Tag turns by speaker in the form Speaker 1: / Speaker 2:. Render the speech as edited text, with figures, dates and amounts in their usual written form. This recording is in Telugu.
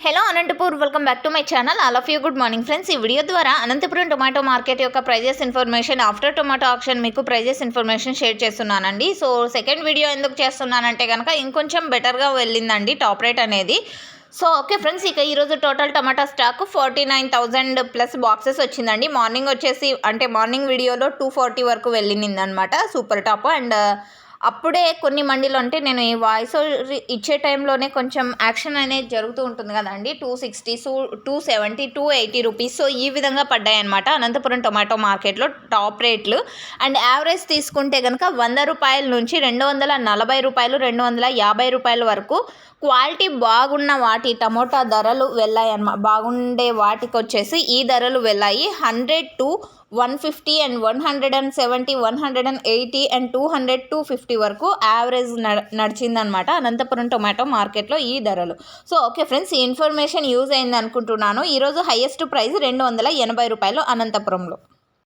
Speaker 1: Hello Anantapur, welcome back to my channel. All of you good morning friends. ఈ వీడియో ద్వారా అనంతపురం టొమాటో మార్కెట్ యొక్క prices information, after tomato auction మీకు ప్రైజెస్ ఇన్ఫర్మేషన్ షేర్ చేస్తున్నానండి. సో సెకండ్ వీడియో ఎందుకు చేస్తున్నానంటే కనుక ఇంకొంచెం బెటర్గా వెళ్ళిందండి టాప్ రేట్ అనేది. సో ఓకే ఫ్రెండ్స్, ఇక ఈరోజు total tomato stock 49,000 plus boxes వచ్చిందండి. మార్నింగ్ వచ్చేసి అంటే మార్నింగ్ వీడియోలో 240 వరకు వెళ్ళింది అనమాట సూపర్ టాప్. అండ్ అప్పుడే కొన్ని మండీలు అంటే నేను ఈ వాయిస్ ఇచ్చే టైంలోనే కొంచెం యాక్షన్ అనేది జరుగుతూ ఉంటుంది కదండి. 260, 270, 280 రూపీస్. సో ఈ విధంగా పడ్డాయి అనమాట అనంతపురం టొమాటో మార్కెట్లో టాప్ రేట్లు. అండ్ యావరేజ్ తీసుకుంటే కనుక 100 రూపాయల నుంచి 240 రూపాయలు, 250 రూపాయల వరకు క్వాలిటీ బాగున్న వాటి టమోటా ధరలు వెళ్ళాయి అన్నమాట. బాగుండే వాటికి వచ్చేసి ఈ ధరలు వెళ్ళాయి. 100 to 150 అండ్ 170, 180 అండ్ 200, 250 వరకు యావరేజ్ నడిచిందనమాట అనంతపురం టొమాటో మార్కెట్లో ఈ ధరలు. సో ఓకే ఫ్రెండ్స్, ఈ ఇన్ఫర్మేషన్ యూజ్ అయింది అనుకుంటున్నాను. ఈరోజు హైయెస్ట్ ప్రైస్ 280 రూపాయలు అనంతపురంలో.